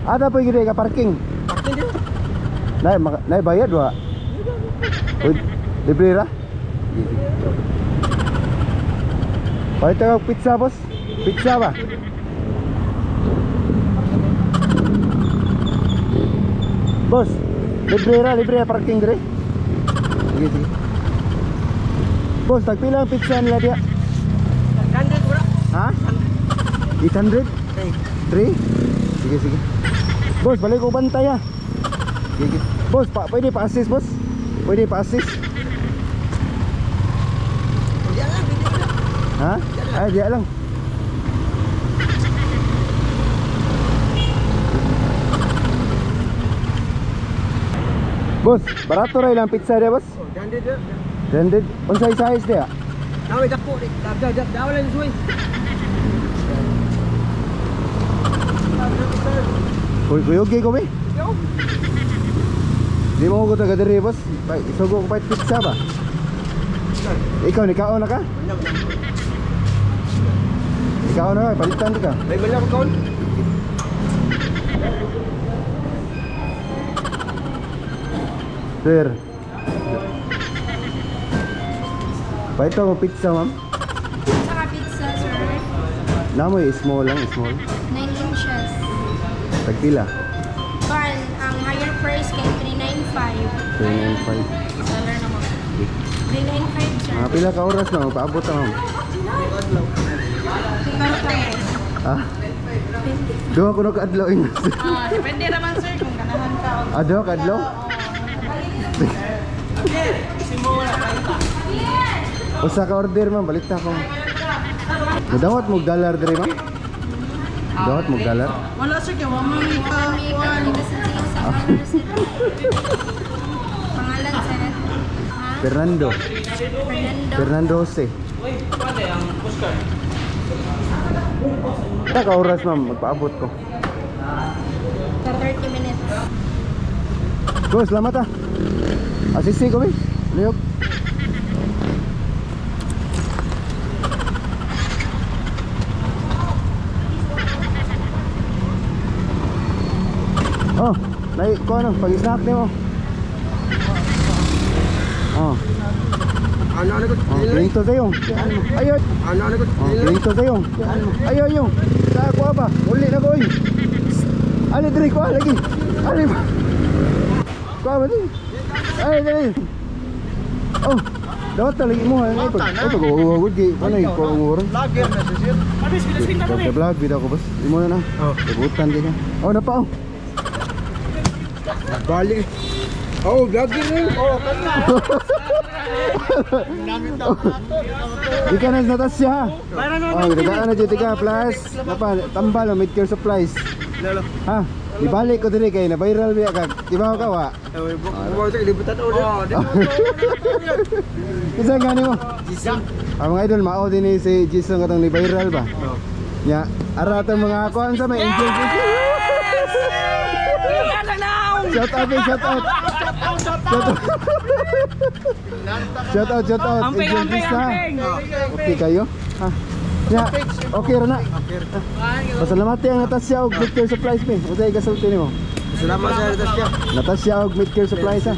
Ada po gede ka parking. Parking dia. Nay bayad wa. Uy, libre ra. Palit ka pizza boss. Pizza ba? Boss, libre ra parking dire. Sige sige. Boss, tagpila ang pizza nila dia? 100 bro. Ha? 800? 3? Sige sige. Boss, balik ko bantay ha. Sige. Boss, pwede pa-assist boss? Pwede pa-assist? Dia lah video lah. Ha? Ay, dia lang. Boss, barato ra ilang pizza dia boss? Oh, 100 dia. 100? Unsay size dia? Nawi dako dik. Dah wala suwi. Kuyugi ko be? Yo. Di mo ko taga diri boss. Isugo ko pa pizza ba? Ikaw nikaon na ka? Ikaw na, palitan ka. May bala ko kaon. Sir. Pa ito ko pizza ma'am. Saka pizza, sir. Namoy small lang, small. 9 inches. Tagpila. Ban, ang higher price kay 395. 395. Seller naman. 395, sir. Mga pila ka oras na paabot na ma'am. Tingnan ko eh. Ha? Duha ko na kaadlaw in. Depende naman, sir, kung ganahan ka. Ado kaadlaw? Usa ka order ma'am, balik ta ko. Nadawat mo dollar diri ma'am? Dawat mo dollar? Wala sir kay wa mo May kasi sa color, sir. Pangalan, sir. Ha? Fernando. Fernando. Fernando Jose. Ka oras ma'am, magpaabot ko. For 30 minutes. Go, salamat ah. Asisi ko, Liyog. Oh, naik ko ano, pag-snack niyo. Oh, Ano ko. pinto sa'yo. Ayaw. Ano ko. Oh, pinto sa'yo. Ayaw yung. Sa ako ba? Uli na ko eh. Ali, diri ko lagi. Ali ba? Kuha ba din? Ay, dali. Oh, dapat talagi mo ha. Ito ko, huwag kay. Ano yung kurang-kurang? Lager na sir. Habis bilas pinta Sa vlog, video ko boss. Di mo na na. Ibutan din yan. Oh, napa oh. Balik. Oh, vlogger na. Oh, kana. Di ka na natasya ha. Oh, dagaan na dyan ka. Plus, napa, tambal, mid-care supplies. Lalo. Ha? Ibalik ko diri kay na viral biya ka. Di ba ka wa? Eh, bukan sa libutan ulit. Oh, Isa gani mo? Jisang. Ang mga idol mao din ni si Jason katong ni viral ba? Nya, ara tong mga kuan sa may angel. Shout out, shout out. Shout out, shout out. Angel Vista. Okay kayo? Ha. Ya, okay ra na. Pasalamati ang Natasha og Mid-Care Supplies me. Usay gasulti nimo. Salamat sa Natasha. Natasha og Mid-Care Supplies ha.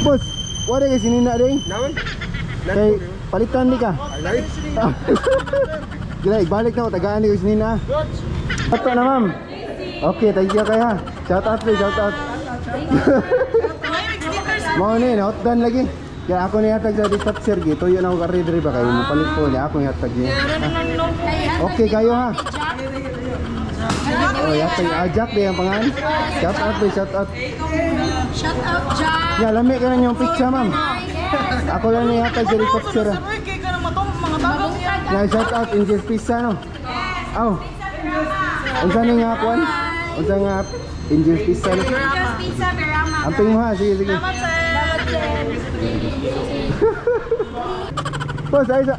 Boss, wala kay sinina ding. Naman. Kay palitan di ka. Alay. Gila, ibalik na ko tagaan di ko sinina. Ato na ma'am. Okay, thank you kay ha. Shout out please, shout out. Mau ni, hotdan lagi. Kaya ako ni hatag sa dispatcher gi. Tuyo na ako ka-reader ba kayo mapalit po niya ako ni hatag niya. Okay kayo ha. Oh, yatag ajak di ang pangalan. Shout out please, shout out. Shout out, Jack. Ya, lami ka na yung pizza ma'am. Ako lang ni hatag sa dispatcher ha. Ya, shout out Angel Pizza no. Aw. Unsa ni nga kuan? Unsa nga Angel Pizza no? Just pizza, Verama. Amping mo ha, sige sige. Boss, ay sa.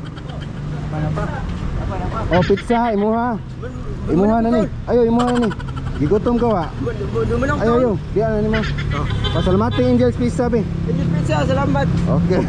Oh, pizza, imuha. Imuha na ni. Ayo, imuha na ni. Gigutom ka wa. Ayo, ayo. Diyan na ni mo. Pasalamati Angel's Pizza be. Pizza, salamat. Okay.